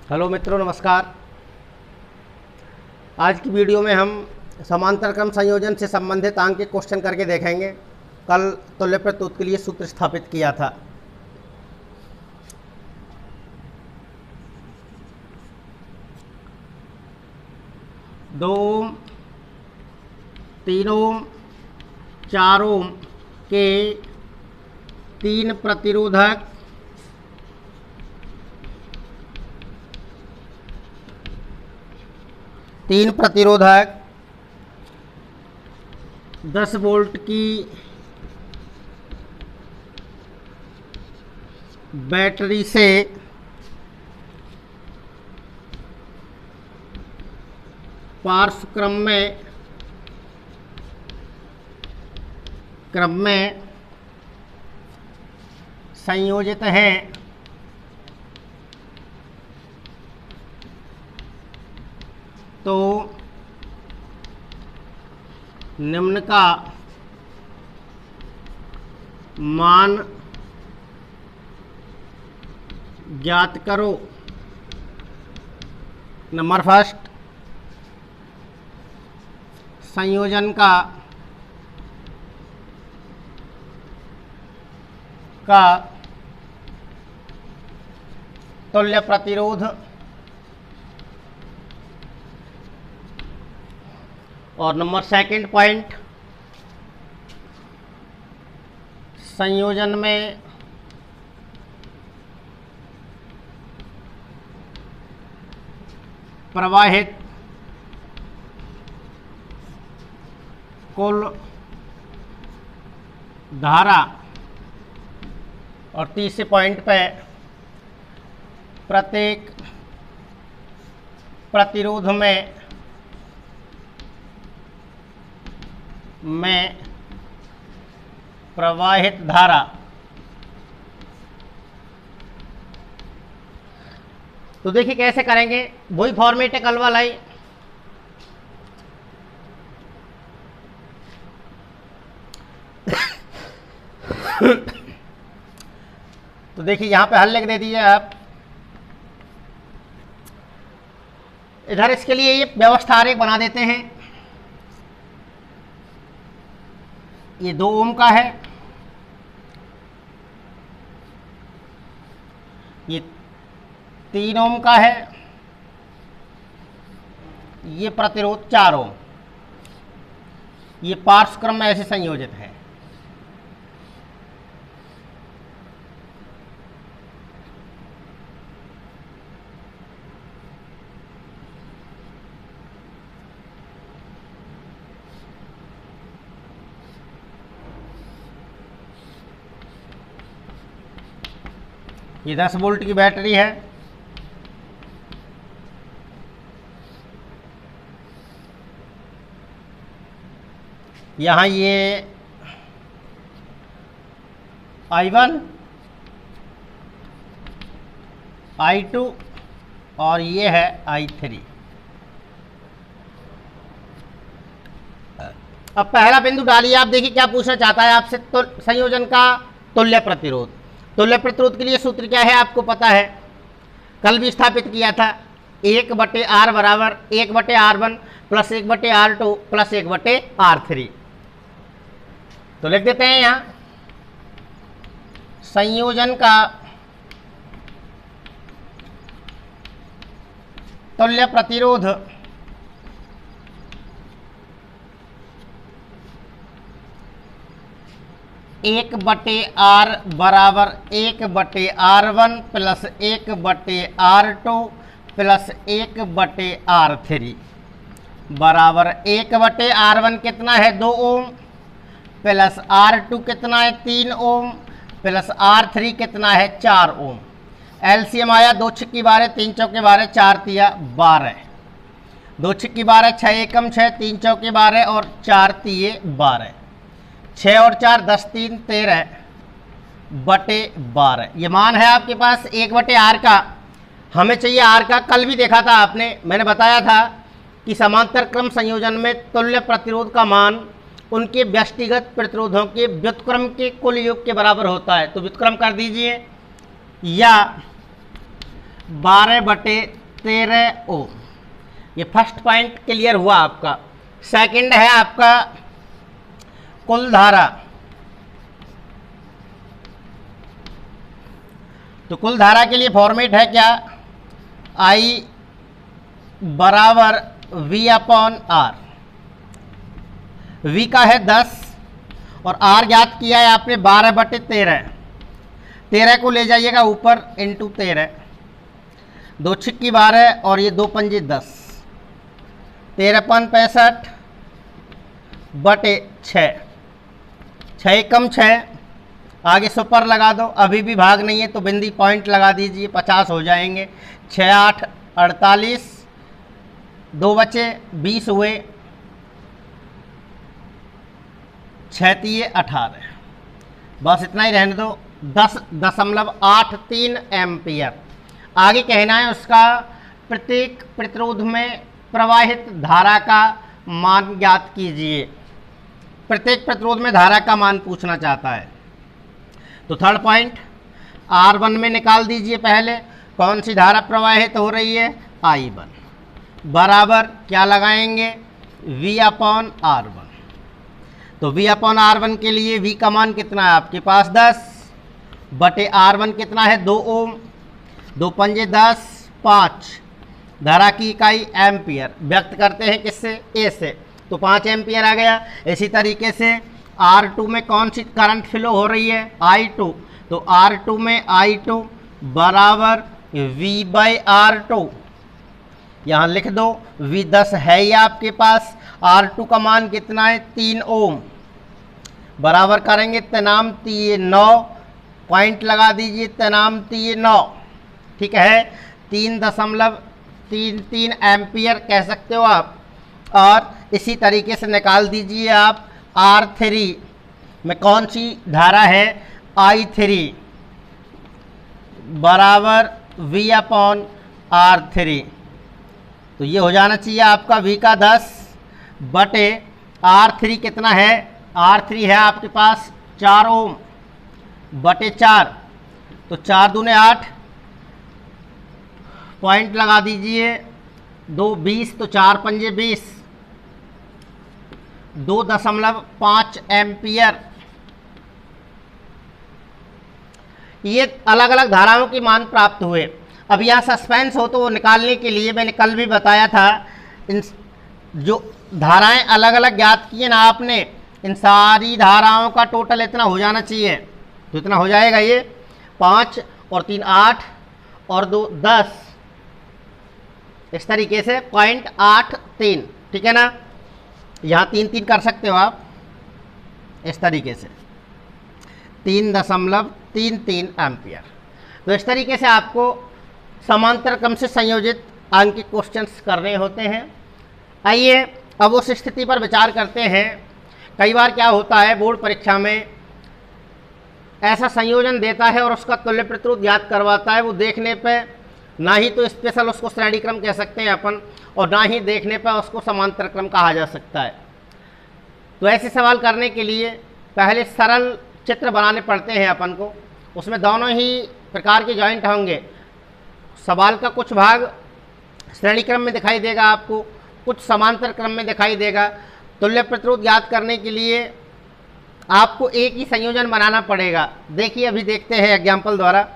Hello मित्रों, नमस्कार। आज की वीडियो में हम समांतर क्रम संयोजन से संबंधित अंक के क्वेश्चन करके देखेंगे। कल तुल्य प्रत्युत के लिए सूत्र स्थापित किया था। दो ओम, 3 ओम, 4 ओम के 3 प्रतिरोधक तीन प्रतिरोधक 10 वोल्ट की बैटरी से पार्श्व क्रम में संयोजित हैं। तो निम्न का मान ज्ञात करो। नंबर फर्स्ट, संयोजन का तुल्य प्रतिरोध और नंबर सेकंड पॉइंट, संयोजन में प्रवाहित कुल धारा और तीसरे पॉइंट पे प्रत्येक प्रतिरोध में प्रवाहित धारा। तो देखिए कैसे करेंगे, वही फॉर्मेट है कल वाला ही। तो देखिए यहां पे हल लिख दे दीजिए आप। इधर इसके लिए ये व्यवस्था आरेख बना देते हैं। ये 2 ओम का है, ये 3 ओम का है, ये प्रतिरोध 4 ओम। ये पार्श्व क्रम में ऐसे संयोजित है। ये 10 वोल्ट की बैटरी है। यहाँ ये I1, I2 और ये है I3। अब पहला बिंदु डालिए। आप देखिए क्या पूछना चाहता है आपसे। तो संयोजन का तुल्य प्रतिरोध। तुल्य प्रतिरोध के लिए सूत्र क्या है आपको पता है, कल भी स्थापित किया था। 1/R बराबर 1/R1 plus 1/R2 plus 1/R3। तो लिख देते हैं यहाँ, संयोजन का तुल्य प्रतिरोध एक बटे R बराबर 1/R1 plus 1/R2 plus 1/R3 बराबर 1/R1 कितना है 2 ओम प्लस R2 कितना है 3 ओम प्लस R3 कितना है 4 ओम। एलसीएम आया 2 छक्की 12, 3 चौके 12, 4 तिया 12, 2 छक्की 12, 6 एकम 6, 3 चौके 12 और 4 तिये 12, 6 और 4 10 3 13/12। ये मान है आपके पास 1/R का। हमें चाहिए R का। कल भी देखा था आपने, मैंने बताया था कि समांतर क्रम संयोजन में तुल्य प्रतिरोध का मान उनके व्यक्तिगत प्रतिरोधों के व्युत्क्रम के कुल योग के बराबर होता है। तो व्युत्क्रम कर दीजिए, या 12/13 ओम। ये फर्स्ट पॉइंट क्लियर हुआ आपका। सेकंड है आपका कुल धारा। तो कुल धारा के लिए फॉर्मेट है क्या, I बराबर V/R। V का है 10 और R ज्ञात किया है आपने 12/13। 13 को ले जाइएगा ऊपर इंटू 13, 2 छिक्की 12 और ये 2 पंजे 10, 13×65/6, 6 कम 6, आगे सुपर लगा दो, अभी भी भाग नहीं है तो बिंदी पॉइंट लगा दीजिए, 50 हो जाएंगे। 6 8 48, 2 बचे 20 हुए, 6 3 18, बस इतना ही रहने दो। 10.83 एम्पियर। आगे कहना है उसका प्रत्येक प्रतिरोध में प्रवाहित धारा का मान ज्ञात कीजिए। प्रत्येक प्रतिरोध में धारा का मान पूछना चाहता है। तो थर्ड पॉइंट R1 में निकाल दीजिए। पहले कौन सी धारा प्रवाहित हो रही है, I1 बराबर क्या लगाएंगे, V/R1। तो V/R1 के लिए V का मान कितना है आपके पास, 10/R1 कितना है, 2 ओम, 2 पंजे 10, 5, धारा की इकाई एम्पियर, व्यक्त करते हैं किससे, A से, तो 5 एम्पियर आ गया। इसी तरीके से R2 में कौन सी करंट फ्लो हो रही है, I2, तो R2 में I2 बराबर V/R2, यहाँ लिख दो। V 10 है ही आपके पास, R2 का मान कितना है, 3 ओम, बराबर करेंगे तनाम 9, पॉइंट लगा दीजिए, तनाम 9, ठीक है, 3.33 एम्पियर कह सकते हो आप। और इसी तरीके से निकाल दीजिए आप R3 में कौन सी धारा है, I3 बराबर V/R3। तो ये हो जाना चाहिए आपका V का 10/R3 कितना है, R3 है आपके पास 4 ओम बटे 4, तो 4 दूने 8, पॉइंट लगा दीजिए, 2 20, तो 4 पंजे 20, 2.5 एम्पियर। ये अलग अलग धाराओं के मान प्राप्त हुए। अब यहाँ सस्पेंस हो तो वो निकालने के लिए मैंने कल भी बताया था, इन जो धाराएं अलग अलग ज्ञात किए ना आपने, इन सारी धाराओं का टोटल इतना हो जाना चाहिए। तो इतना हो जाएगा, ये 5 और 3 8 और 2 10, इस तरीके से 0.83, ठीक है ना। यहाँ 3 3 कर सकते हो आप, इस तरीके से 3.33 एम्पियर। तो इस तरीके से आपको समांतर क्रम से संयोजित अंक के क्वेश्चंस करने होते हैं। आइए अब उस स्थिति पर विचार करते हैं। कई बार क्या होता है, बोर्ड परीक्षा में ऐसा संयोजन देता है और उसका तुल्य प्रतिरोध ज्ञात करवाता है। वो देखने पे ना ही तो स्पेशल उसको श्रेणी क्रम कह सकते हैं अपन, और ना ही देखने पर उसको समांतर क्रम कहा जा सकता है। तो ऐसे सवाल करने के लिए पहले सरल चित्र बनाने पड़ते हैं अपन को। उसमें दोनों ही प्रकार के जॉइंट होंगे। सवाल का कुछ भाग श्रेणी क्रम में दिखाई देगा आपको, कुछ समांतर क्रम में दिखाई देगा। तुल्य प्रतिरोध ज्ञात करने के लिए आपको एक ही संयोजन बनाना पड़ेगा। देखिए अभी देखते हैं एग्जाम्पल द्वारा।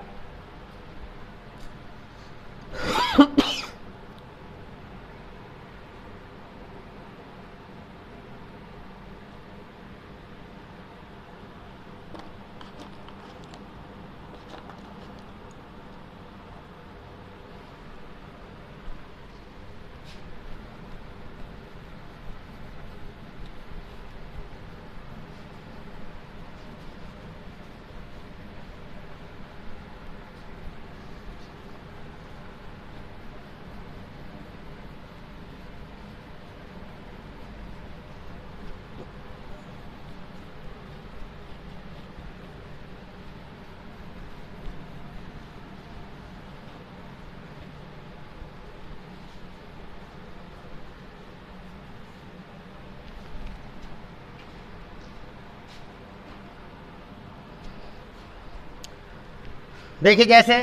देखिए जैसे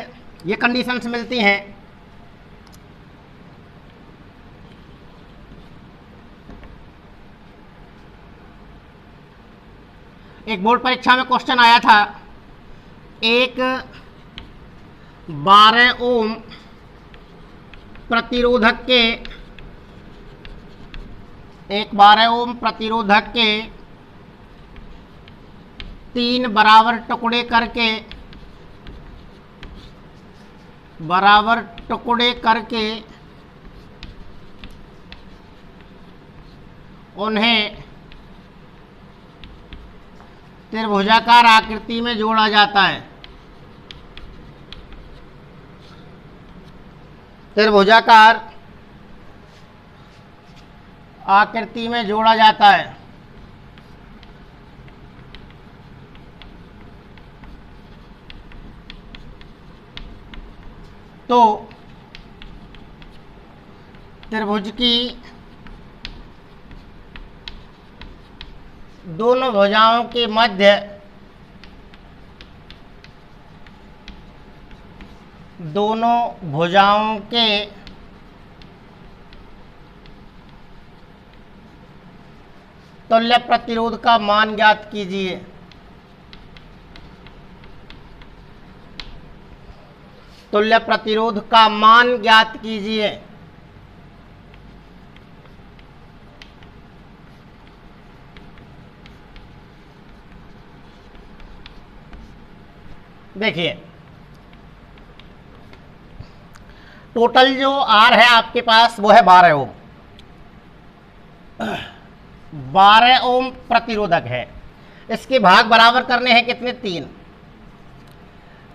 ये कंडीशंस मिलती हैं एक बोर्ड परीक्षा में क्वेश्चन आया था, एक 12 ओम प्रतिरोधक के 3 बराबर टुकड़े करके उन्हें त्रिभुजाकार आकृति में जोड़ा जाता है। त्रिभुजाकार आकृति में जोड़ा जाता है। तो त्रिभुज की दोनों भुजाओं के मध्य तुल्य प्रतिरोध का मान ज्ञात कीजिए। तुल्य प्रतिरोध का मान ज्ञात कीजिए। देखिए, टोटल जो आर है आपके पास वो है 12 ओम। 12 ओम प्रतिरोधक है। इसके भाग बराबर करने हैं कितने? 3।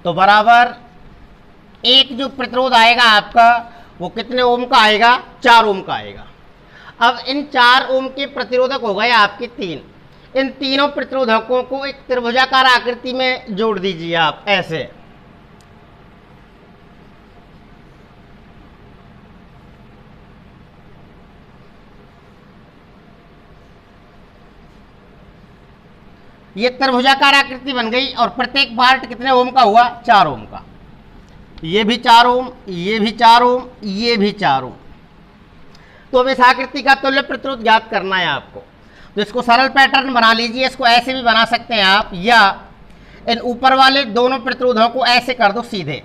तो बराबर एक जो प्रतिरोध आएगा आपका वो कितने ओम का आएगा? 4 ओम का आएगा। अब इन 4 ओम के प्रतिरोधक हो गए आपके 3। इन तीनों प्रतिरोधकों को एक त्रिभुजाकार आकृति में जोड़ दीजिए आप ऐसे। ये त्रिभुजाकार आकृति बन गई और प्रत्येक पार्ट कितने ओम का हुआ? 4 ओम का। ये भी 4 ओम, ये भी 4 ओम, ये भी 4 ओम। तो अब इस आकृति का तुल्य प्रतिरोध ज्ञात करना है आपको। तो इसको सरल पैटर्न बना लीजिए। इसको ऐसे भी बना सकते हैं आप, या इन ऊपर वाले दोनों प्रतिरोधों को ऐसे कर दो सीधे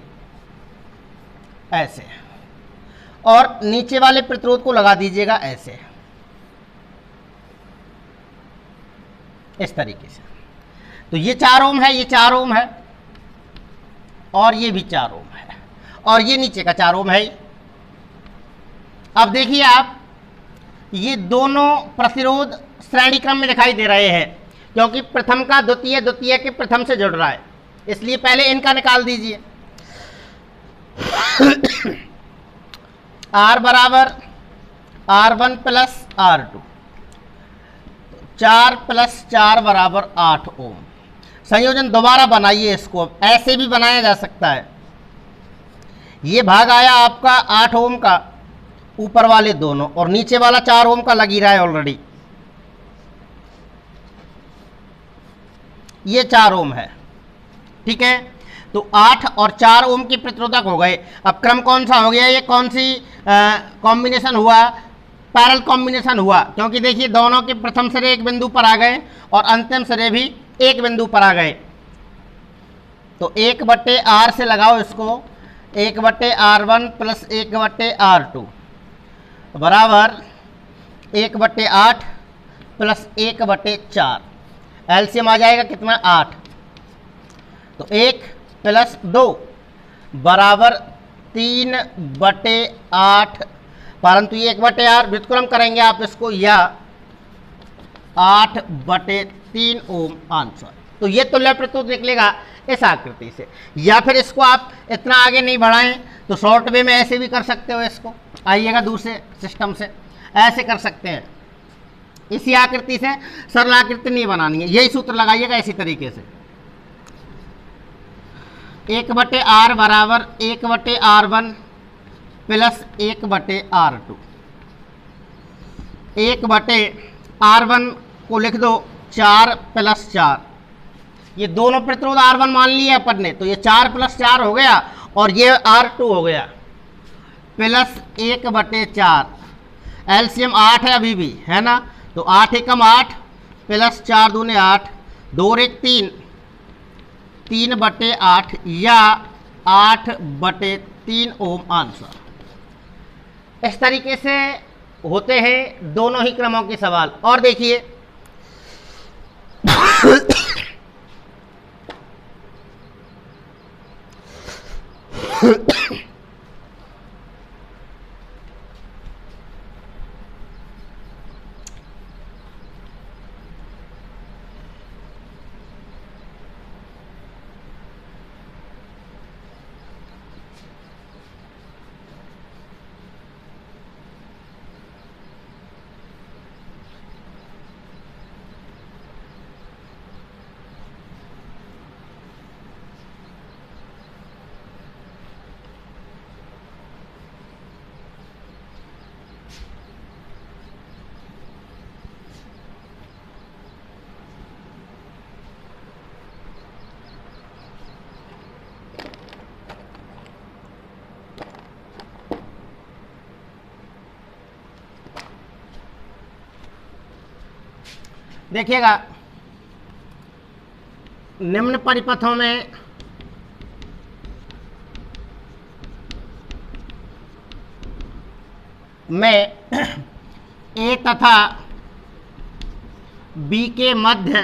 ऐसे, और नीचे वाले प्रतिरोध को लगा दीजिएगा ऐसे, इस तरीके से। तो ये 4 ओम है, ये 4 ओम है, और ये भी 4 ओम है, और ये नीचे का 4 ओम है। अब देखिए आप, ये दोनों प्रतिरोध श्रेणी क्रम में दिखाई दे रहे हैं, क्योंकि प्रथम का द्वितीय, द्वितीय के प्रथम से जुड़ रहा है, इसलिए पहले इनका निकाल दीजिए। R बराबर R1 प्लस R2, 4 + 4 बराबर 8 ओम। संयोजन दोबारा बनाइए, इसको ऐसे भी बनाया जा सकता है। ये भाग आया आपका 8 ओम का, ऊपर वाले दोनों, और नीचे वाला 4 ओम का लग ही रहा है ऑलरेडी। ये 4 ओम है, ठीक है। तो 8 और 4 ओम के प्रतिरोधक हो गए। अब क्रम कौन सा हो गया? ये कौन सी कॉम्बिनेशन हुआ? पैरेलल कॉम्बिनेशन हुआ, क्योंकि देखिए दोनों के प्रथम सिरे एक बिंदु पर आ गए और अंतिम सिरे भी एक बिंदु पर आ गए। तो 1/r से लगाओ इसको, 1/r1 प्लस 1/r2 बराबर 1/8 प्लस 1/4। एलसीएम आ जाएगा कितना? 8। तो 1 + 2 बराबर 3/8, परंतु ये 1/r व्युत्क्रम करेंगे आप इसको, या 8/3 ओम आंसर। तो ये तुल्य प्रतिरोध निकलेगा इस आकृति से। या फिर इसको आप इतना आगे नहीं बढ़ाएं तो शॉर्ट वे में ऐसे भी कर सकते हो इसको। आइएगा दूसरे सिस्टम से, ऐसे कर सकते हैं। इसी आकृति से सरल आकृति नहीं बनानी है, यही सूत्र लगाइएगा इसी तरीके से। 1/r बराबर 1/r1 प्लस 1/r2। 1/r1 को लिख दो 4 + 4। ये दोनों प्रतिरोध R1 मान लिए अपन ने, तो ये 4 + 4 हो गया, और ये R2 हो गया, प्लस 1/4। एलसीएम 8 है अभी भी, है ना। तो 8 × 8 प्लस 4 दूने 8, 2 और 1 3, 3/8 या 8/3 ओम आंसर। इस तरीके से होते हैं दोनों ही क्रमों के सवाल। और देखिए देखिएगा, निम्न परिपथों में ए तथा बी के मध्य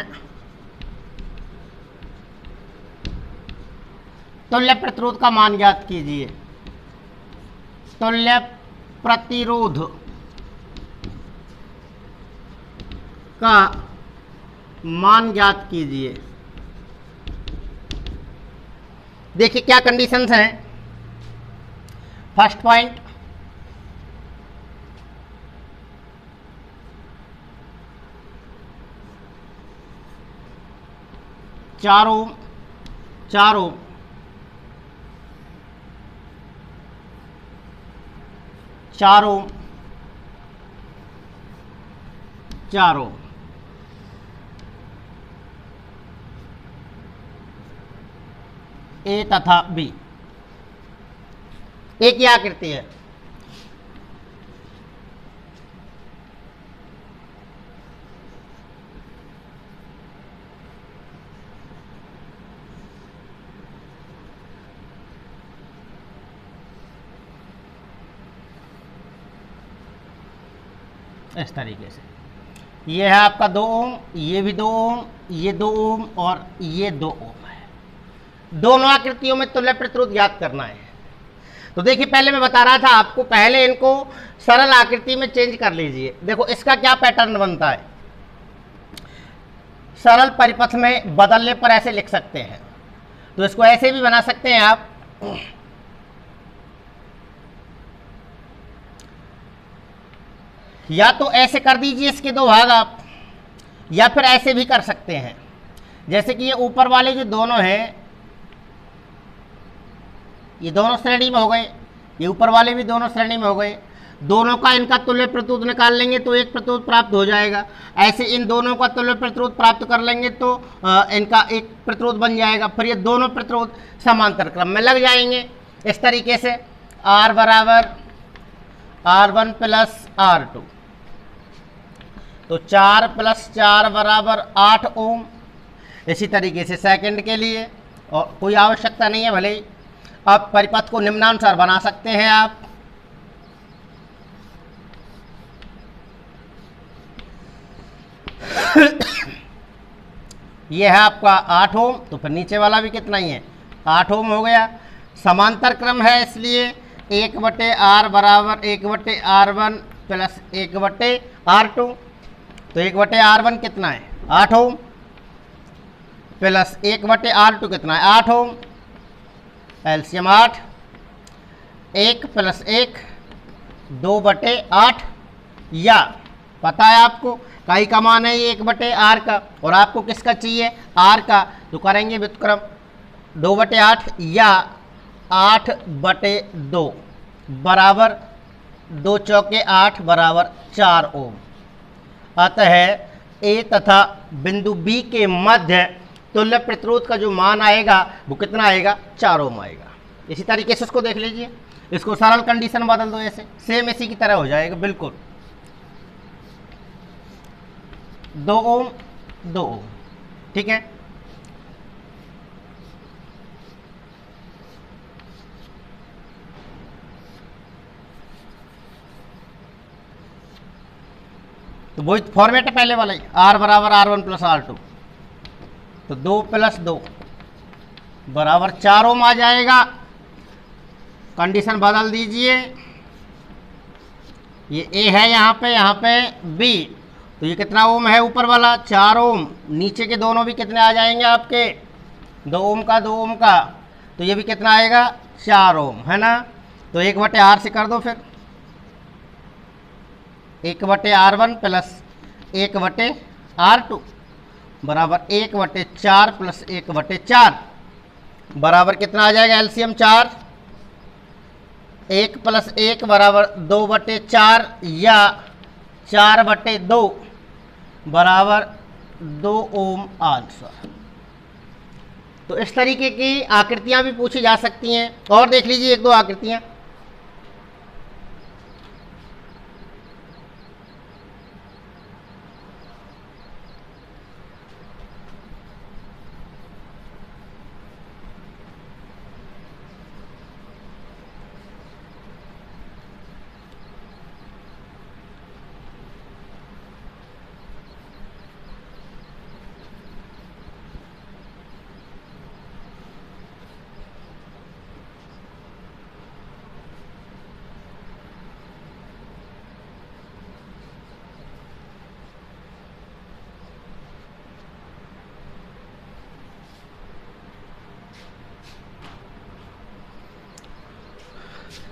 तुल्य प्रतिरोध का मान ज्ञात कीजिए। तुल्य प्रतिरोध का मान ज्ञात कीजिए। देखिए क्या कंडीशंस हैं। फर्स्ट पॉइंट, चार ओम 4 ओम, ए तथा बी एक ही आकृति है। इस तरीके से ये है आपका 2 ओम, ये भी 2 ओम, ये 2 ओम और ये 2 ओम है। दोनों आकृतियों में तुल्य प्रतिरोध ज्ञात करना है। तो देखिए पहले मैं बता रहा था आपको, पहले इनको सरल आकृति में चेंज कर लीजिए। देखो इसका क्या पैटर्न बनता है। सरल परिपथ में बदलने पर ऐसे लिख सकते हैं, तो इसको ऐसे भी बना सकते हैं आप। या तो ऐसे कर दीजिए इसके 2 भाग आप, या फिर ऐसे भी कर सकते हैं। जैसे कि ये ऊपर वाले जो दोनों हैं, ये दोनों श्रेणी में हो गए, ये ऊपर वाले भी दोनों श्रेणी में हो गए। दोनों का इनका तुल्य प्रतिरोध निकाल लेंगे तो एक प्रतिरोध प्राप्त हो जाएगा। ऐसे इन दोनों का तुल्य प्रतिरोध प्राप्त कर लेंगे तो इनका एक प्रतिरोध बन जाएगा। फिर ये दोनों प्रतिरोध समांतर क्रम में लग जाएंगे। इस तरीके से R बराबर R1 प्लस R2, तो 4 + 4 बराबर 8 ओम। इसी तरीके से सेकंड के लिए, और कोई आवश्यकता नहीं है, भले ही आप परिपथ को निम्नानुसार बना सकते हैं आप। यह है आपका 8 ओम, तो फिर नीचे वाला भी कितना ही है, 8 ओम हो गया। समांतर क्रम है इसलिए 1/R बराबर 1/R1 प्लस 1/R2, तो 1/R1 कितना है 8 ओम, प्लस 1/R2 कितना है 8 ओम, एलसीएम 8, 1 + 1 2/8, या पता है आपको काई का मान है ये 1/R का, और आपको किसका चाहिए R का, तो करेंगे व्युत्क्रम 2/8 या 8/2 बराबर 2 चौके 8 बराबर 4 ओम। अतः ए तथा बिंदु बी के मध्य तुल्य प्रतिरोध का जो मान आएगा वो कितना आएगा, 4 ओम आएगा। इसी तरीके से उसको देख लीजिए, इसको सरल कंडीशन बदल दो, ऐसे सेम इसी की तरह हो जाएगा बिल्कुल। 2 ओम 2 ओम, ठीक है। तो वही फॉर्मेट है पहले वाला ही, आर बराबर R1 प्लस R2, तो 2 प्लस 2 बराबर 4 ओम आ जाएगा। कंडीशन बदल दीजिए, ये A है यहाँ पे B, तो ये कितना ओम है ऊपर वाला 4 ओम, नीचे के दोनों भी कितने आ जाएंगे आपके 2 ओम का 2 ओम का, तो ये भी कितना आएगा 4 ओम, है ना। तो 1/R से कर दो फिर, 1/R1 प्लस 1/R2 बराबर 1/4 प्लस 1/4 बराबर कितना आ जाएगा एलसीएम 4, 1 प्लस 1 बराबर 2/4 या 4/2 बराबर 2 ओम आंसर। तो इस तरीके की आकृतियां भी पूछी जा सकती हैं। और देख लीजिए एक दो आकृतियां।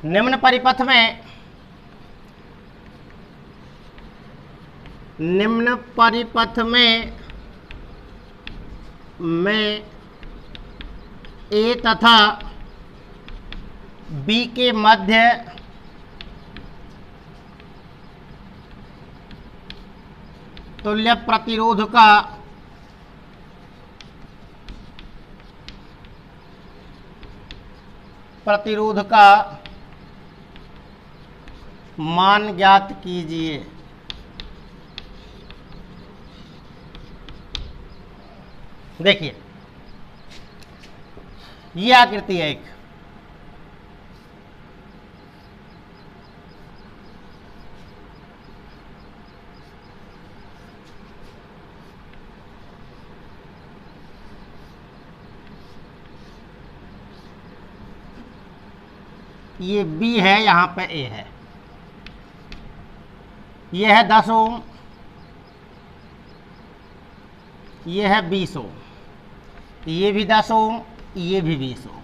निम्न परिपथ में ए तथा बी के मध्य तुल्य प्रतिरोध का मान ज्ञात कीजिए। देखिए ये आकृति है एक, ये बी है, यहां पे ए है, ये है 10 ओम, ये है 20 ओम, ये भी 10 ओम, ये भी 20 ओम।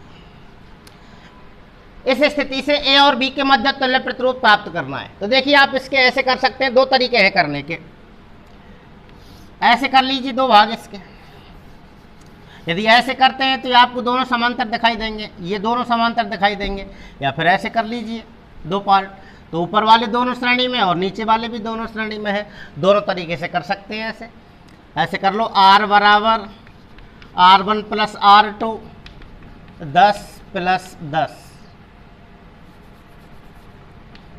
इस स्थिति से ए और बी के मध्य तुल्य प्रतिरोध प्राप्त करना है। तो देखिए आप इसके ऐसे कर सकते हैं, दो तरीके हैं करने के। ऐसे कर लीजिए दो भाग इसके, यदि ऐसे करते हैं तो आपको दोनों समांतर दिखाई देंगे, ये दोनों समांतर दिखाई देंगे, या फिर ऐसे कर लीजिए दो पार्ट, तो ऊपर वाले दोनों श्रेणी में और नीचे वाले भी दोनों श्रेणी में है। दोनों तरीके से कर सकते हैं। ऐसे कर लो, R बराबर R1 plus R2 10 plus 10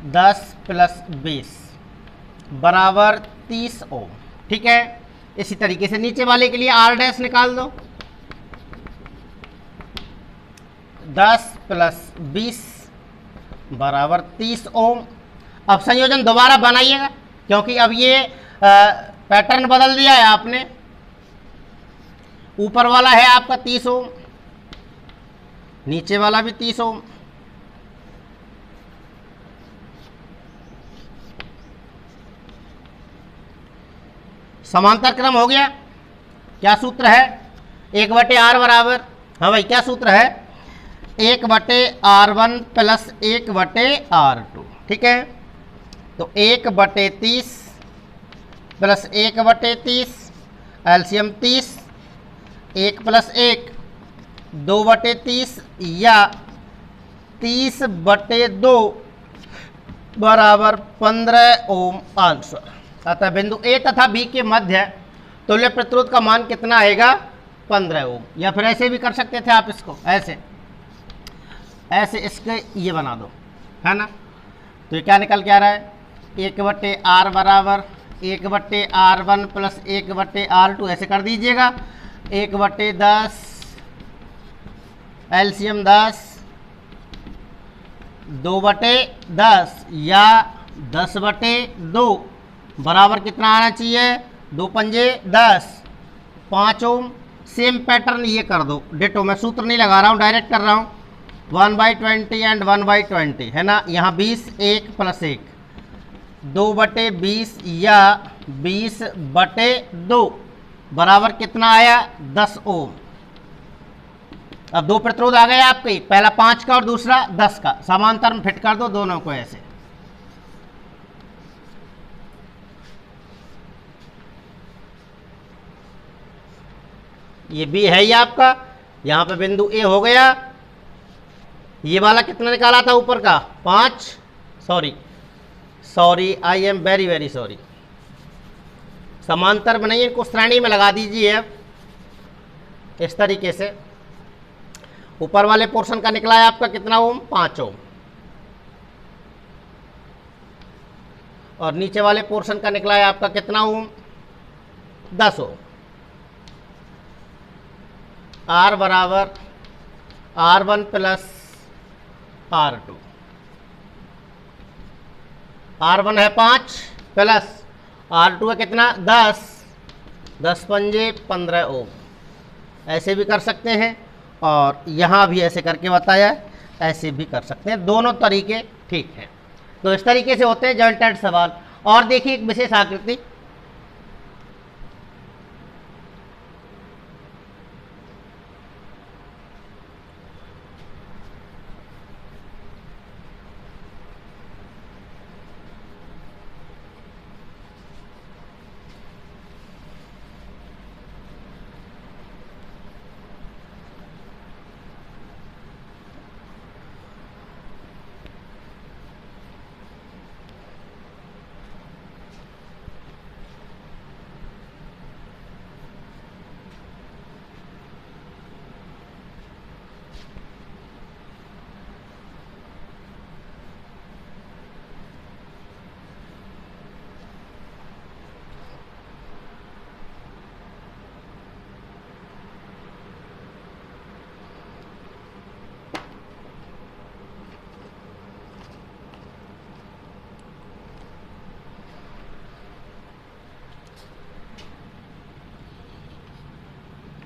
10 plus 20 बराबर 30 ओम। ठीक है, इसी तरीके से नीचे वाले के लिए R डैश निकाल दो, 10 प्लस 20 बराबर 30 ओम। अब संयोजन दोबारा बनाइएगा, क्योंकि अब ये पैटर्न बदल दिया है आपने। ऊपर वाला है आपका 30 ओम, नीचे वाला भी 30 ओम। समांतर क्रम हो गया। क्या सूत्र है? 1/R बराबर, हाँ भाई क्या सूत्र है? 1/R1 plus 1/R2। ठीक है, तो 1/30 प्लस 1/30 एलसीएम 30, 1 प्लस 1 2/30 या 30/2 बराबर 15 ओम आंसर। अतः बिंदु ए तथा बी के मध्य तुल्य प्रतिरोध का मान कितना आएगा? 15 ओम। या फिर ऐसे भी कर सकते थे आप इसको, ऐसे इसके ये बना दो, है ना। तो ये क्या निकल के आ रहा है? 1/R बराबर 1/R1 प्लस 1/R2 ऐसे कर दीजिएगा। 1/10 एलसीएम 10, 2/10 या 10/2 बराबर कितना आना चाहिए? 2 पंजे 10, 5 ओम। सेम पैटर्न ये कर दो, डिटो। मैं सूत्र नहीं लगा रहा हूँ, डायरेक्ट कर रहा हूँ। 1/20 एंड 1/20 है ना, यहाँ 20 1 + 1, 2/20 या 20/2 बराबर कितना आया? 10 ओम। अब दो प्रतिरोध आ गए आपके, पहला 5 का और दूसरा 10 का। समांतर में फिट कर दो दोनों को ऐसे। ये बी है ही आपका, यहां पे बिंदु ए हो गया। ये वाला कितना निकाला था ऊपर का? 5। Sorry, I am very very sorry. समांतर में नहीं, इनको श्रेणी में लगा दीजिए। अब इस तरीके से ऊपर वाले पोर्शन का निकला है आपका कितना ओम? 5 ओम। और नीचे वाले पोर्शन का निकला है आपका कितना ओम? 10 ओम। R बराबर R1 + R2। R1 है 5 प्लस R2 है कितना? 10, 10 पंजे 15 ओम। ऐसे भी कर सकते हैं और यहाँ भी ऐसे करके बताया, ऐसे भी कर सकते हैं। दोनों तरीके ठीक है। तो इस तरीके से होते हैं जॉइंटेड सवाल। और देखिए एक विशेष आकृति,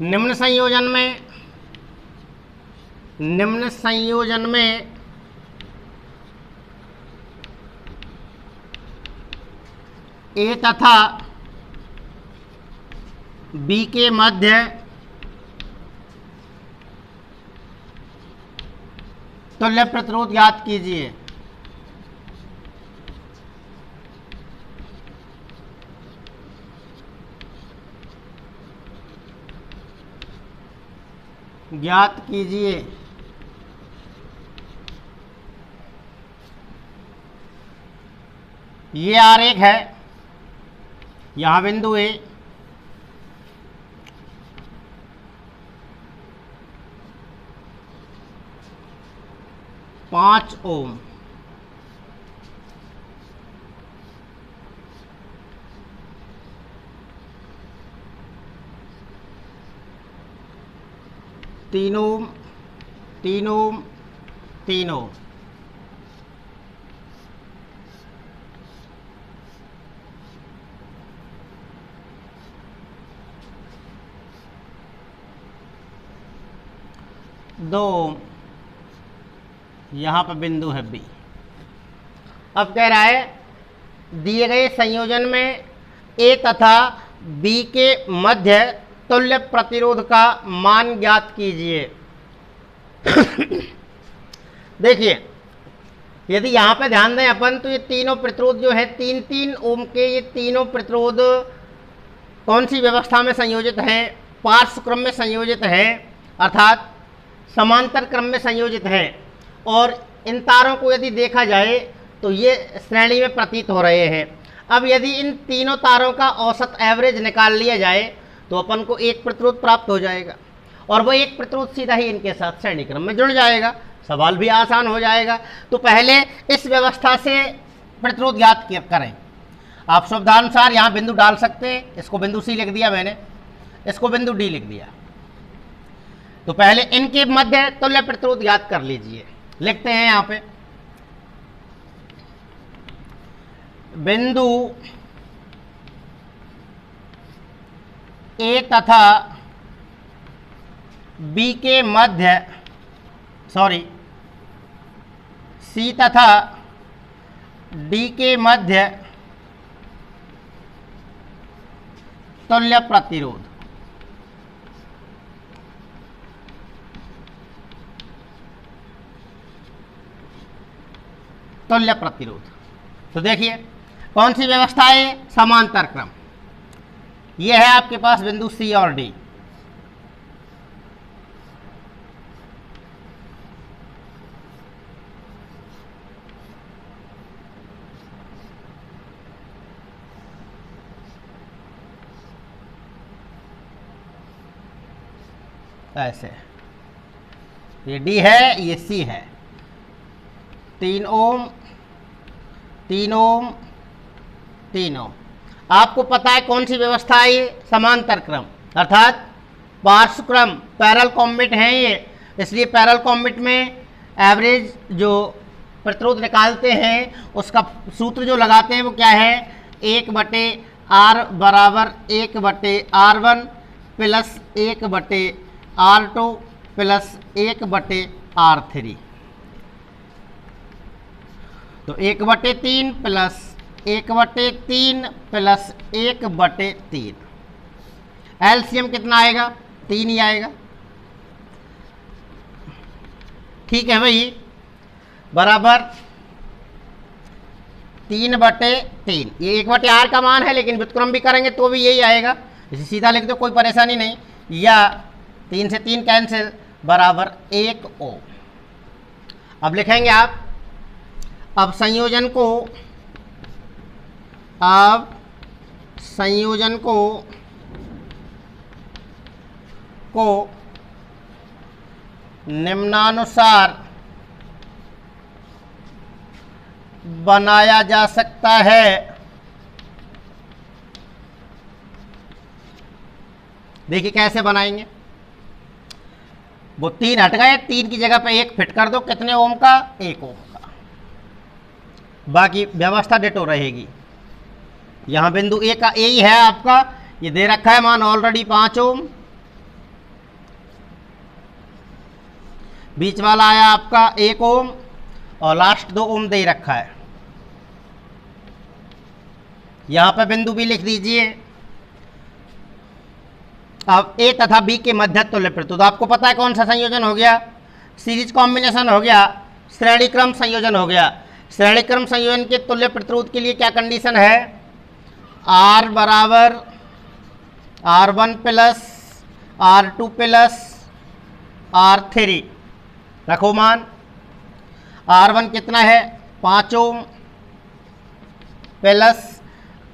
निम्न संयोजन में ए तथा बी के मध्य तुल्य प्रतिरोध ज्ञात कीजिए। ज्ञात कीजिए। ये आरेख है, यहां बिंदु ए, 5 ओम। तीन ओम, 3 ओम, 3 ओम। दो ओम, यहां पर बिंदु है बी। अब कह रहा है दिए गए संयोजन में ए तथा बी के मध्य तुल्य प्रतिरोध का मान ज्ञात कीजिए। देखिए यदि यहाँ पे ध्यान दें अपन, तो ये तीनों प्रतिरोध जो है 3-3 ओम के, ये तीनों प्रतिरोध कौन सी व्यवस्था में संयोजित है? पार्श्व क्रम में संयोजित है, अर्थात समांतर क्रम में संयोजित है। और इन तारों को यदि देखा जाए तो ये श्रेणी में प्रतीत हो रहे हैं। अब यदि इन तीनों तारों का औसत एवरेज निकाल लिया जाए तो अपन को एक प्रतिरोध प्राप्त हो जाएगा, और वो एक प्रतिरोध सीधा ही इनके साथ श्रेणी क्रम में जुड़ जाएगा। सवाल भी आसान हो जाएगा। तो पहले इस व्यवस्था से प्रतिरोध ज्ञात करें। आप सुविधानुसार यहाँ बिंदु डाल सकते हैं। इसको बिंदु सी लिख दिया मैंने। इसको बिंदु डी लिख दिया। तो पहले इनके मध्य तुल्य प्रतिरोध ज्ञात कर लीजिए। लिखते हैं यहां पे बिंदु ए तथा बी के मध्य, सॉरी सी तथा डी के मध्य तुल्य प्रतिरोध। तुल्य प्रतिरोध। तो देखिए कौन सी व्यवस्था है, समांतर क्रम। यह है आपके पास बिंदु सी और डी। ऐसे ये डी है, ये सी है। 3 ओम 3 ओम 3 ओम। आपको पता है कौन सी व्यवस्था है ये, समांतर क्रम, अर्थात पार्श्व क्रम, पैरेलल कॉम्बिट है ये। इसलिए पैरेलल कॉम्बिट में एवरेज जो प्रतिरोध निकालते हैं उसका सूत्र जो लगाते हैं वो क्या है, 1/r बराबर 1/r1 plus 1/r2 plus 1/r3। तो 1/3 प्लस 1/3 प्लस 1/3। एलसीएम कितना आएगा, 3 ही आएगा। ठीक है भाई, बराबर 3/3। ये 1/r का मान है, लेकिन व्युत्क्रम भी करेंगे तो भी यही आएगा। इसे सीधा लिख दो, कोई परेशानी नहीं। या 3 से 3 कैंसिल, बराबर 1 ओम। अब लिखेंगे आप, अब संयोजन को निम्नानुसार बनाया जा सकता है। देखिए कैसे बनाएंगे, वो 3 हट गए, 3 की जगह पे 1 फिट कर दो। कितने ओम का, 1 ओम का। बाकी व्यवस्था डिटो रहेगी। यहां बिंदु ए का ए ही है आपका, ये दे रखा है मान ऑलरेडी 5 ओम। बीच वाला आया आपका 1 ओम और लास्ट 2 ओम दे रखा है। यहां पे बिंदु भी लिख दीजिए। अब ए तथा बी के मध्य तुल्य प्रतिरोध, आपको पता है कौन सा संयोजन हो गया, सीरीज कॉम्बिनेशन हो गया, श्रेणी क्रम संयोजन हो गया। श्रेणी क्रम संयोजन के तुल्य प्रतिरोध के लिए क्या कंडीशन है, R बराबर R1 plus R2 plus R3। रखो मान, R1 कितना है, 5 ओम प्लस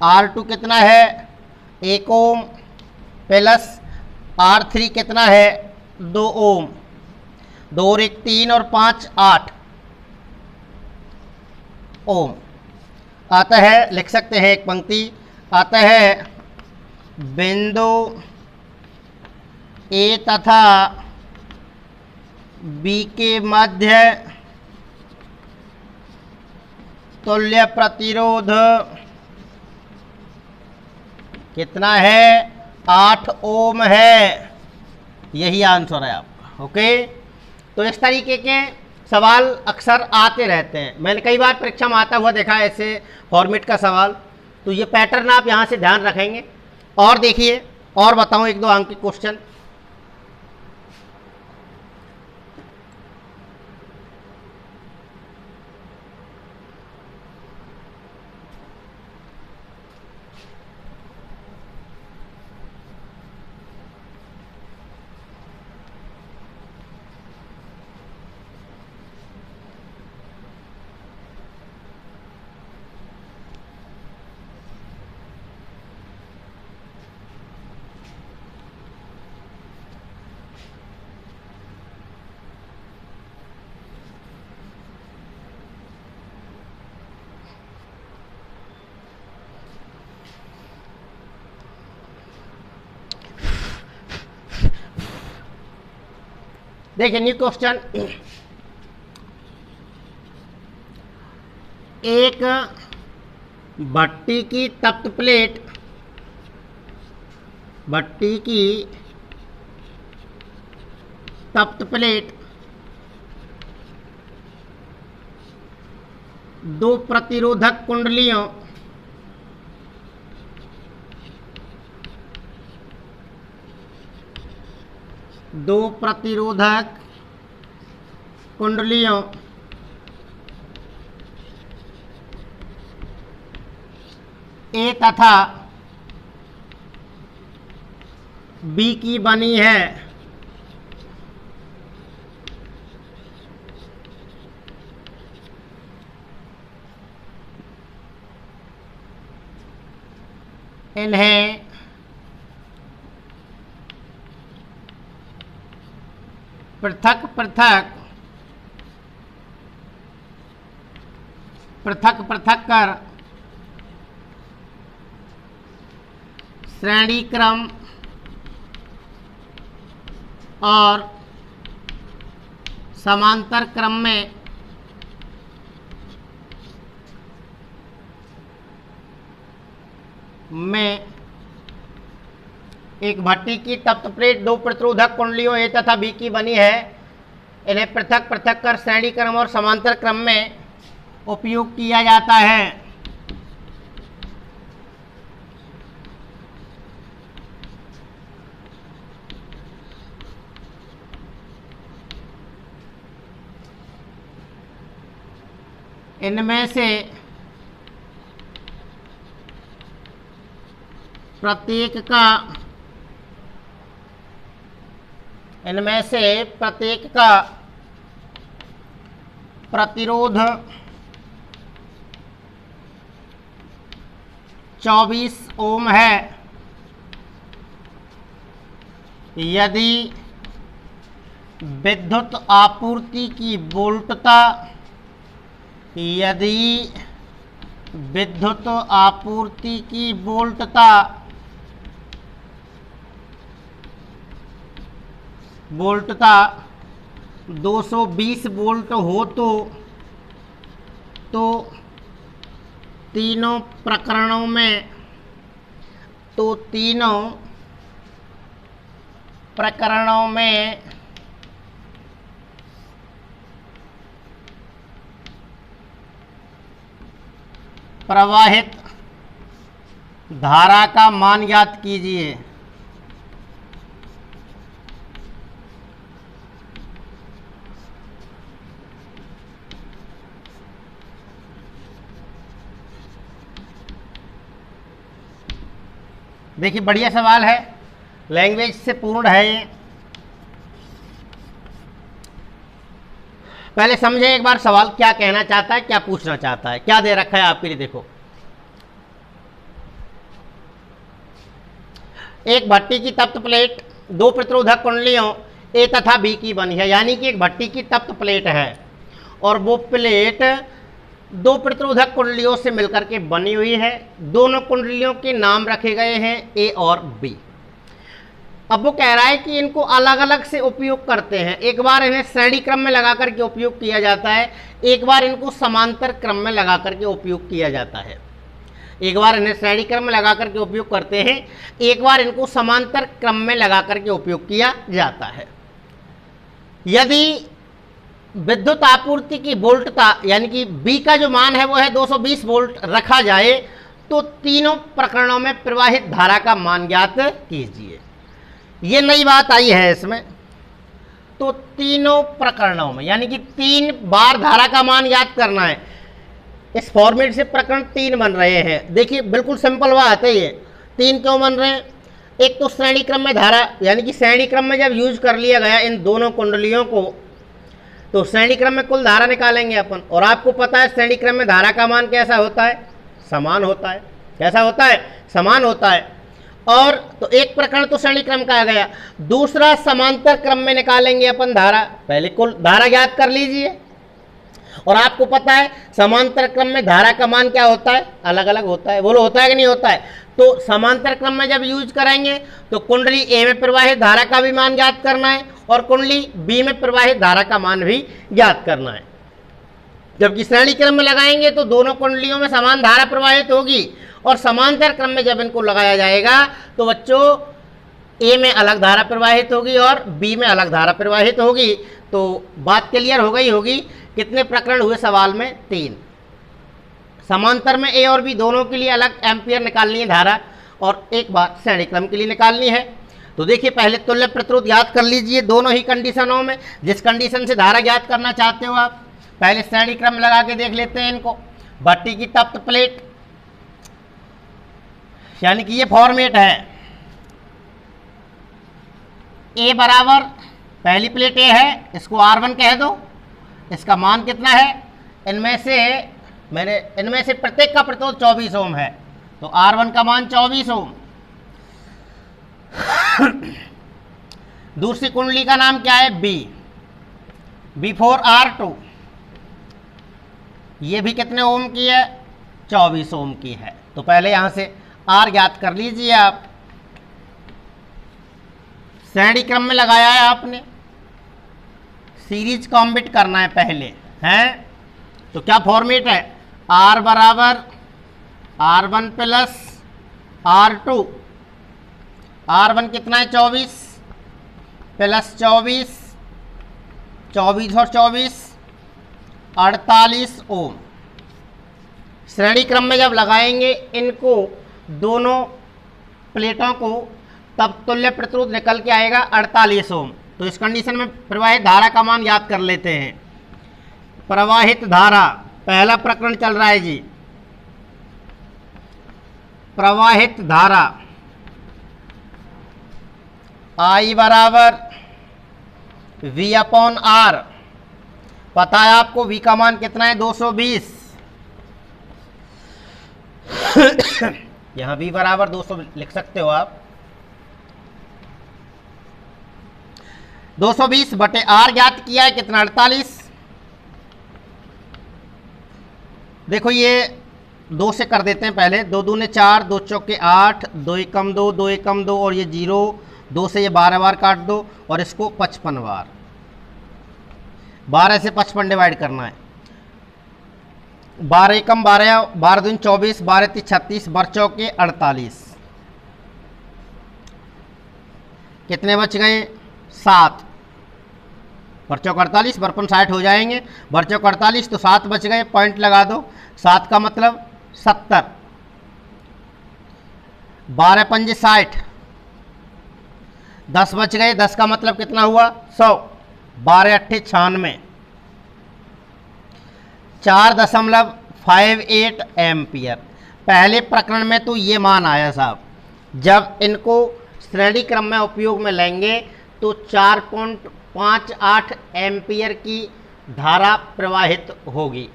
R2 कितना है, 1 ओम प्लस R3 कितना है, 2 ओम। 2 और 1 3 और 5 8 ओम आता है। लिख सकते हैं एक पंक्ति आता है, बिंदु ए तथा बी के मध्य तुल्य प्रतिरोध कितना है, 8 ओम है। यही आंसर है आपका। ओके, तो इस तरीके के सवाल अक्सर आते रहते हैं। मैंने कई बार परीक्षा में आता हुआ देखा है ऐसे फॉर्मेट का सवाल। तो ये पैटर्न आप यहाँ से ध्यान रखेंगे। और देखिए, और बताऊँ 1-2 अंक के क्वेश्चन। देखिए न्यू क्वेश्चन, एक भट्टी की तप्त प्लेट, भट्टी की तप्त प्लेट दो प्रतिरोधक कुंडलियों ए तथा बी की बनी है। इन्हें पृथक पृथक कर श्रेणी क्रम और समांतर क्रम में एक भट्टी की तप्त प्लेट दो प्रतिरोधक कुंडलियों ए तथा बी की बनी है। इन्हें पृथक पृथक कर श्रेणी क्रम और समांतर क्रम में उपयोग किया जाता है। इनमें से प्रत्येक का प्रतिरोध 24 ओम है। यदि विद्युत आपूर्ति की वोल्टता वोल्टता 220 वोल्ट हो तो तीनों प्रकरणों में प्रवाहित धारा का मान ज्ञात कीजिए। देखिए बढ़िया सवाल है, लैंग्वेज से पूर्ण है ये। पहले समझे एक बार सवाल क्या कहना चाहता है, क्या पूछना चाहता है, क्या दे रखा है आपके लिए। देखो, एक भट्टी की तप्त प्लेट दो प्रतिरोधक कुंडलियों ए तथा बी की बनी है। यानी कि एक भट्टी की तप्त प्लेट है और वो प्लेट दो प्रतिरोधक कुंडलियों से मिलकर के बनी हुई है। दोनों कुंडलियों के नाम रखे गए हैं ए और बी। अब वो कह रहा है कि इनको अलग अलग से उपयोग करते हैं। एक बार इन्हें श्रेणी क्रम में लगा करके उपयोग किया जाता है, एक बार इनको समांतर क्रम में लगा करके उपयोग किया जाता है। एक बार इन्हें श्रेणी क्रम में लगा करके उपयोग करते हैं, एक बार इनको समांतर क्रम में लगा करके उपयोग किया जाता है। यदि विद्युत आपूर्ति की वोल्टता यानी कि बी का जो मान है वो है 220 वोल्ट रखा जाए तो तीनों प्रकरणों में प्रवाहित धारा का मान ज्ञात कीजिए। ये नई बात आई है इसमें। तो तीनों प्रकरणों में यानी कि 3 बार धारा का मान ज्ञात करना है। इस फॉर्मेट से प्रकरण 3 बन रहे हैं। देखिए बिल्कुल सिंपल बात है ये। 3 क्यों बन रहे हैं? एक तो श्रेणी क्रम में धारा यानी कि श्रेणी क्रम में जब यूज कर लिया गया इन दोनों कुंडलियों को तो श्रेणी क्रम में कुल धारा निकालेंगे अपन। और आपको पता है श्रेणी क्रम में धारा का मान कैसा होता है? समान होता है। कैसा होता है? समान होता है। और तो एक प्रकरण तो श्रेणी क्रम का आ गया। दूसरा समांतर क्रम में निकालेंगे अपन धारा। पहले कुल धारा ज्ञात कर लीजिए। और आपको पता है समांतर क्रम में धारा का मान क्या होता है? अलग अलग होता है। बोलो होता है कि नहीं होता है? तो समांतर क्रम में जब यूज करेंगे तो कुंडली ए में प्रवाहित धारा का भी मान ज्ञात करना है और कुंडली बी में प्रवाहित धारा का मान भी ज्ञात करना है। जबकि श्रेणी क्रम में लगाएंगे तो दोनों कुंडलियों में समान धारा प्रवाहित होगी, और समांतर क्रम में जब इनको लगाया जाएगा तो बच्चों ए में अलग धारा प्रवाहित होगी और बी में अलग धारा प्रवाहित होगी। तो बात क्लियर हो गई होगी। कितने प्रकरण हुए सवाल में? 3। समांतर में ए और बी दोनों के लिए अलग एम्पियर निकालनी है धारा, और एक बार श्रेणी क्रम के लिए निकालनी है। तो देखिए पहले तुल्य प्रतिरोध ज्ञात कर लीजिए दोनों ही कंडीशनों में। जिस कंडीशन से धारा ज्ञात करना चाहते हो आप, पहले श्रेणी क्रम लगा के देख लेते हैं इनको। भट्टी की तप्त प्लेट, यानी कि ये फॉर्मेट है। ए बराबर पहली प्लेट ए है, इसको R1 कह दो। इसका मान कितना है? इनमें से प्रत्येक का प्रतिरोध 24 ओम है, तो R1 का मान 24 ओम। दूसरी कुंडली का नाम क्या है? B। B4 R2, ये भी कितने ओम की है? 24 ओम की है। तो पहले यहां से R ज्ञात कर लीजिए आप। श्रेणी क्रम में लगाया है आपने, सीरीज कॉम्बिट करना है पहले, हैं? तो क्या फॉर्मेट है? R बराबर R1 प्लस R2। R1 कितना है? 24 प्लस 24, 24 और 24 48 ओम। श्रेणी क्रम में जब लगाएंगे इनको दोनों प्लेटों को, तब तुल्य प्रतिरोध निकल के आएगा 48 ओम। तो इस कंडीशन में प्रवाहित धारा का मान याद कर लेते हैं। प्रवाहित धारा, पहला प्रकरण चल रहा है जी। प्रवाहित धारा I बराबर V/R। पता है आपको V का मान कितना है? 220। यहां V बराबर 200 लिख सकते हो आप। 220 बटे R ज्ञात किया है कितना? 48। देखो ये 2 से कर देते हैं पहले। 2 दूने 4, 2 चौके 8, 2 एकम 2, 2 एकम 2 और ये 0। 2 से ये 12 बार काट दो और इसको 55 बार, 12 से 55 डिवाइड करना है। 12 एकम 12, 12 दूनी 24, 12 तीन 36, बर चौके 48। कितने बच गए? 7। बरचौक 48, बरपन 60 हो जाएंगे। बरचौक 48 तो 7 बच गए, पॉइंट लगा दो। 7 का मतलब 70, 12 पंजे 60, 10 बच गए। 10 का मतलब कितना हुआ? 100, 12 अट्ठे 96, 4.58 एम्पियर। पहले प्रकरण में तो ये मान आया साहब। जब इनको श्रेणी क्रम में उपयोग में लेंगे तो 4.58 एम्पियर की धारा प्रवाहित होगी।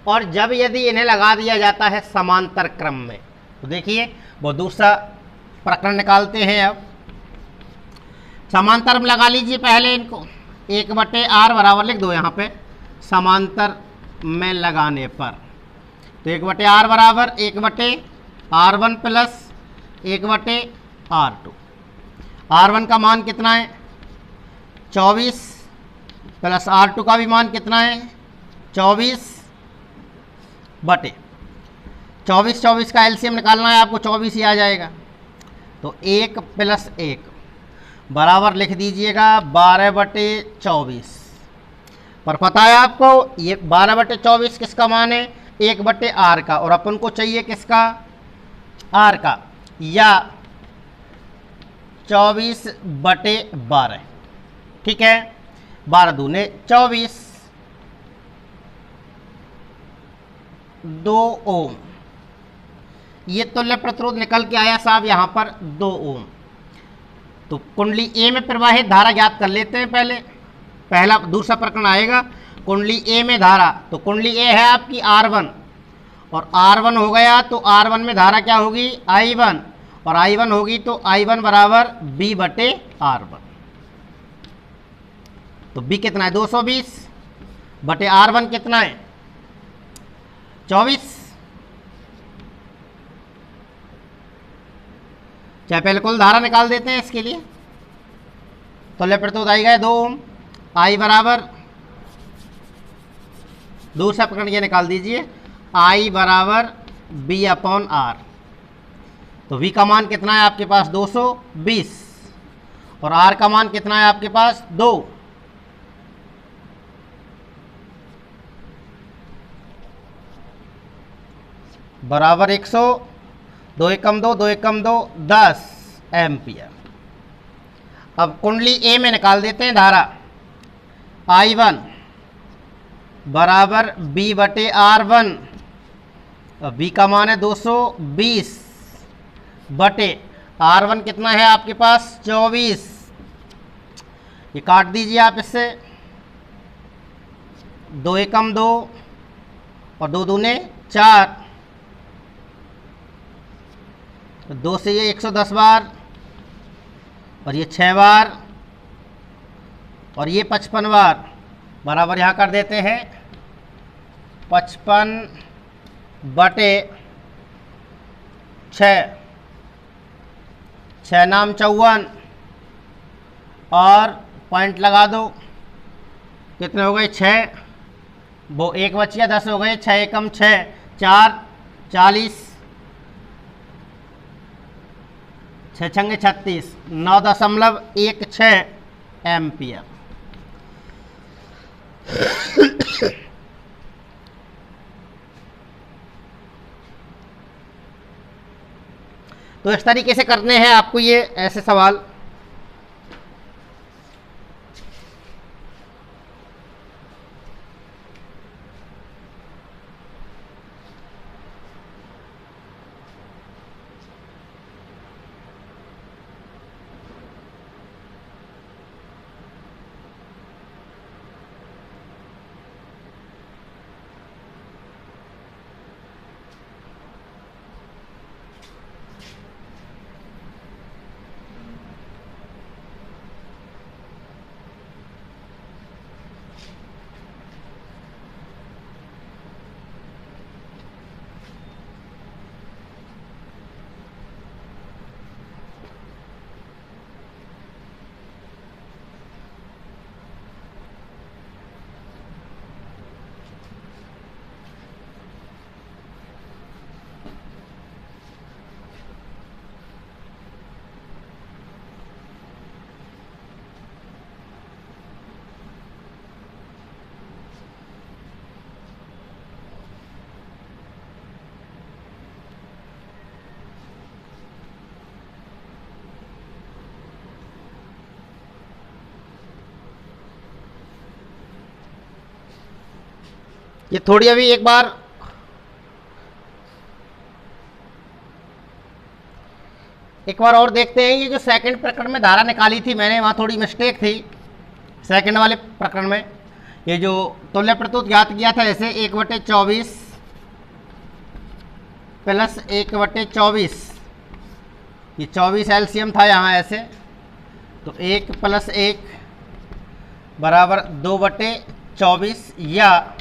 और जब यदि इन्हें लगा दिया जाता है समांतर क्रम में, तो देखिए वो दूसरा प्रकरण निकालते हैं। अब समांतर में लगा लीजिए पहले इनको। 1/R बराबर लिख दो यहाँ पे समांतर में लगाने पर। तो 1/R बराबर 1/R1 प्लस 1/R2। R1 का मान कितना है? 24 प्लस R2 का भी मान कितना है? 24 बटे 24 का एलसीएम निकालना है आपको, 24 ही आ जाएगा। तो 1 प्लस 1 बराबर लिख दीजिएगा 12/24। पर पता है आपको ये 12/24 किसका मान है? 1/R का, और अपन को चाहिए किसका? R का, या 24/12। ठीक है, 12 दूने 24, 2 ओम। ये तुल्य प्रतिरोध निकल के आया साहब यहाँ पर 2 ओम। तो कुंडली ए में प्रवाहित धारा ज्ञात कर लेते हैं पहले। पहला दूसरा प्रकरण आएगा कुंडली ए में धारा। तो कुंडली ए है आपकी R1, और R1 हो गया तो R1 में धारा क्या होगी? I1, और I1 होगी तो I1 बराबर B/R1। तो B कितना है? 220 बटे R1 कितना है? 24। चाहे पहले कुल धारा निकाल देते हैं इसके लिए। तुल्य प्रस्तुत आई गए 2 ओम। आई बराबर, दूसरा प्रकरण ये निकाल दीजिए, आई बराबर बी अपॉन आर। तो वी का मान कितना है आपके पास 220 और आर का मान कितना है आपके पास 2। बराबर 100, 2 एकम 2, 2 एकम 2, 10 एम्पियर। अब कुंडली ए में निकाल देते हैं धारा। I1 बराबर बी बटे R1, बी का मान है 220 बटे R1 कितना है आपके पास 24। ये काट दीजिए आप इससे, 2 एकम 2 और 2 दूने 4, तो 2 से ये 110 बार और ये 6 बार और ये 55 बार, बराबर यहाँ कर देते हैं 55 बटे 6, 6 नाम 54 और पॉइंट लगा दो, कितने हो गए 6, वो 1 बच गया 10 हो गए, 6 एकम 6, 4 40, 6 छंगे 36, 9.16 एम्पियर। तो इस तरीके से करने हैं आपको ये ऐसे सवाल। ये थोड़ी अभी एक बार और देखते हैं। ये जो सेकंड प्रकरण में धारा निकाली थी मैंने, वहाँ थोड़ी मिस्टेक थी सेकंड वाले प्रकरण में। ये जो तुल्य प्रस्तुत ज्ञात किया था ऐसे 1/24 प्लस 1/24, ये 24 एलसीएम था यहाँ ऐसे, तो 1 + 1 बराबर 2/24 या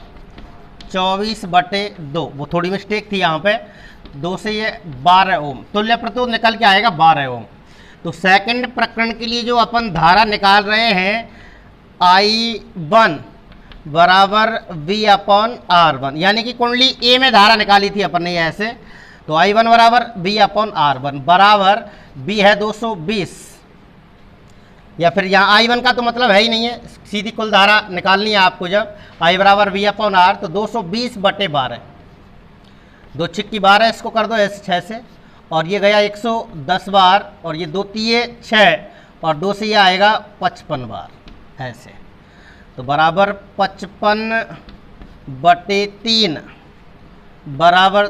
24/2। वो थोड़ी मिस्टेक थी यहाँ पे, 2 से ये 12 ओम, तुल्य प्रस्तुत निकल के आएगा 12 ओम। तो सेकंड प्रकरण के लिए जो अपन धारा निकाल रहे हैं I1 बराबर V/R1, यानी कि कुंडली ए में धारा निकाली थी अपन ने ऐसे, तो I1 बराबर V/R1 बराबर B है 220, या फिर यहाँ I1 का तो मतलब है ही नहीं है, सीधी कुल धारा निकालनी है आपको। जब I बराबर V/R तो 220/12, 2 छिक्की 12, इसको कर दो ऐसे 6 से, और ये गया 110 बार और ये 2 तिये 6 और 2 से ये आएगा 55 बार ऐसे, तो बराबर 55/3 बराबर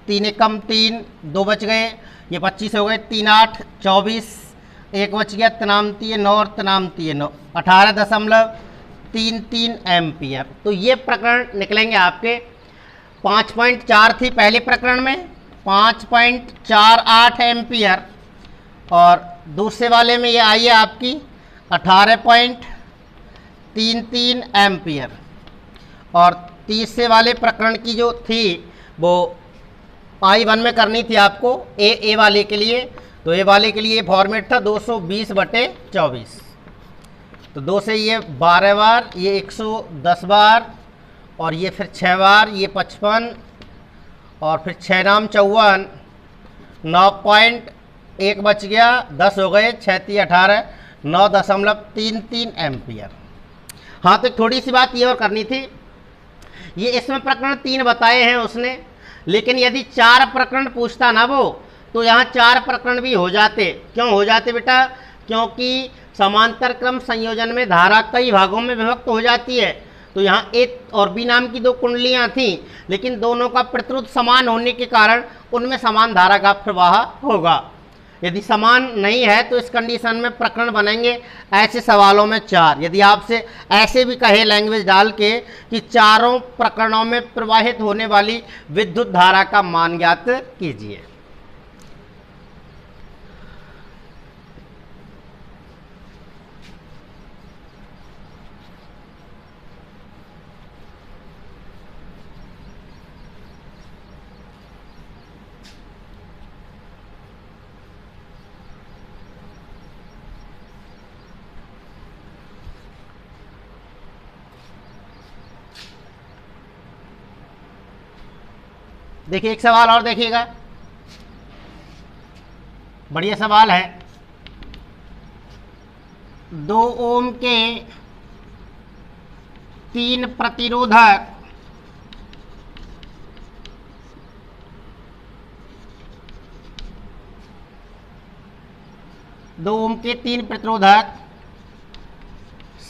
3 एकम 3, 2 बच गए, ये 25 हो गए, 3 8 24, 1 बच गया, तनामती 9 और तनामती 9, 18.33 एम्पियर। तो ये प्रकरण निकलेंगे आपके। 5.4 थी पहले प्रकरण में, 5.48 एम्पियर, और दूसरे वाले में ये आई है आपकी 18.33 एम्पियर, और तीसरे वाले प्रकरण की जो थी वो I1 में करनी थी आपको ए वाले के लिए, तो ए वाले के लिए फॉर्मेट था 220/24। तो 2 से ये 12 बार, ये 110 बार, और ये फिर 6 बार, ये 55, और फिर 6 नाम 54, 9.1 बच गया, 10 हो गए, 6 3 18, 9.33 एम्पियर। हाँ, तो थोड़ी सी बात ये और करनी थी, ये इसमें प्रकरण 3 बताए हैं उसने, लेकिन यदि 4 प्रकरण पूछता ना वो, तो यहाँ 4 प्रकरण भी हो जाते। क्यों हो जाते बेटा? क्योंकि समांतर क्रम संयोजन में धारा कई भागों में विभक्त हो जाती है। तो यहाँ ए और बी नाम की 2 कुंडलियाँ थीं, लेकिन दोनों का प्रतिरोध समान होने के कारण उनमें समान धारा का प्रवाह होगा। यदि समान नहीं है तो इस कंडीशन में प्रकरण बनेंगे ऐसे सवालों में 4। यदि आपसे ऐसे भी कहे लैंग्वेज डाल के कि चारों प्रकरणों में प्रवाहित होने वाली विद्युत धारा का मान ज्ञात कीजिए। देखिए एक सवाल और देखिएगा, बढ़िया सवाल है। 2 ओम के 3 प्रतिरोधक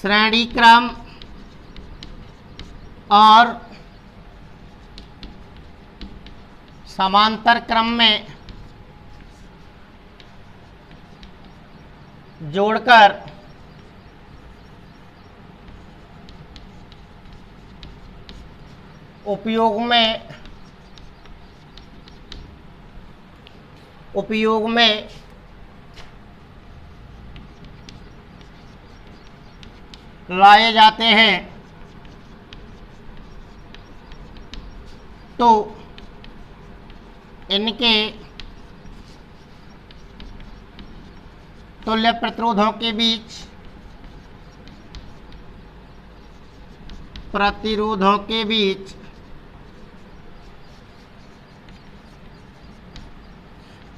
श्रेणी क्रम और समांतर क्रम में जोड़कर उपयोग में लाए जाते हैं, तो इनके तुल्य प्रतिरोधों के बीच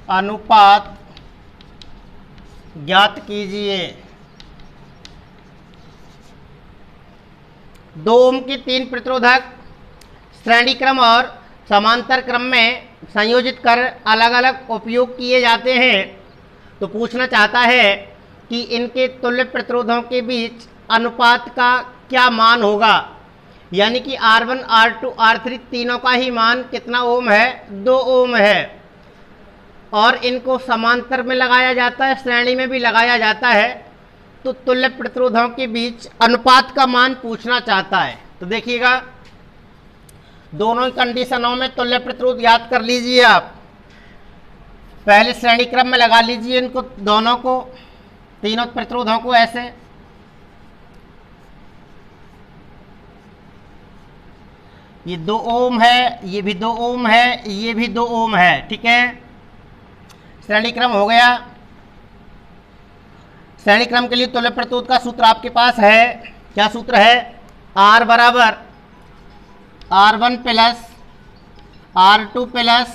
अनुपात ज्ञात कीजिए। 2 ओम के 3 प्रतिरोधक श्रेणी क्रम और समांतर क्रम में संयोजित कर अलग अलग उपयोग किए जाते हैं। तो पूछना चाहता है कि इनके तुल्य प्रतिरोधों के बीच अनुपात का क्या मान होगा, यानी कि R1 R2 R3 तीनों का ही मान कितना ओम है? 2 ओम है, और इनको समांतर में लगाया जाता है, श्रेणी में भी लगाया जाता है। तो तुल्य प्रतिरोधों के बीच अनुपात का मान पूछना चाहता है। तो देखिएगा, दोनों ही कंडीशनों में तुल्य प्रतिरोध याद कर लीजिए आप। पहले श्रेणी क्रम में लगा लीजिए इनको दोनों को, तीनों प्रतिरोधों को ऐसे। ये 2 ओम है, ये भी 2 ओम है, ये भी 2 ओम है, ठीक है। श्रेणी क्रम हो गया। श्रेणी क्रम के लिए तुल्य प्रतिरोध का सूत्र आपके पास है। क्या सूत्र है? R बराबर R1 plus R2 plus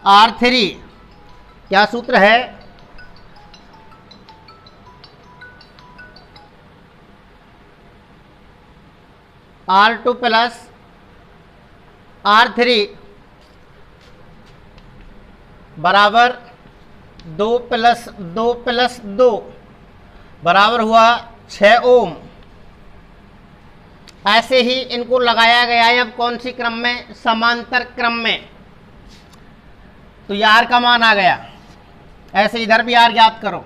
R3। क्या सूत्र है? R2 प्लस R3 बराबर 2 प्लस 2 प्लस 2 बराबर हुआ 6 ओम। ऐसे ही इनको लगाया गया है अब कौन सी क्रम में? समांतर क्रम में। तो ये R का मान आ गया। ऐसे इधर भी R ज्ञात करो।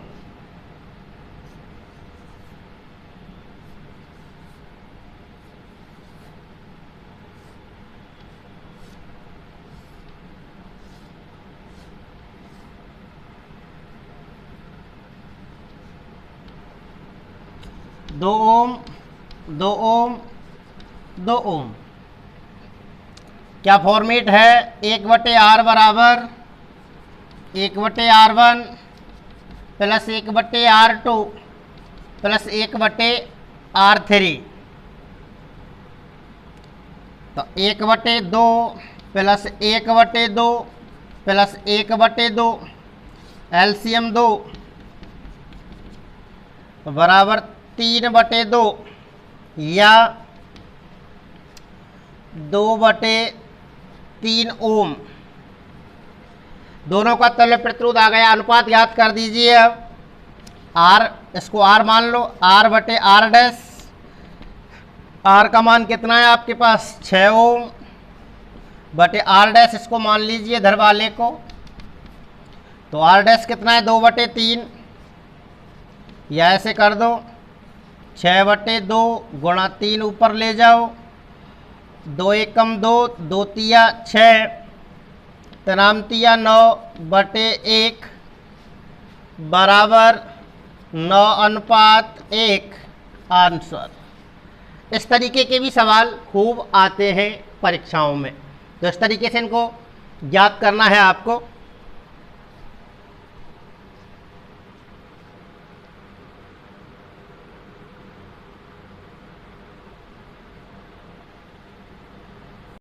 दो ओम 2 ओम 2 ओम। क्या फॉर्मेट है? 1/R बराबर 1/R1 plus 1/R2 plus 1/R3, तो 1/2 प्लस 1/2 प्लस 1/2, एलसीएम 2 बराबर 3/2 या 2/3 ओम। दोनों का तुल्य प्रतिरोध आ गया। अनुपात याद कर दीजिए। अब आर, इसको आर मान लो, R/R डैश। आर का मान कितना है आपके पास? 6 ओम बटे आर डैश, इसको मान लीजिए इधर वाले को। तो आर डैश कितना है? 2/3, या ऐसे कर दो 6/2 गुणा 3 ऊपर ले जाओ, 2 एकम 2, 2 तिया 6, तनाम तिया 9/1 बराबर 9:1 आंसर। इस तरीके के भी सवाल खूब आते हैं परीक्षाओं में, तो इस तरीके से इनको याद करना है आपको।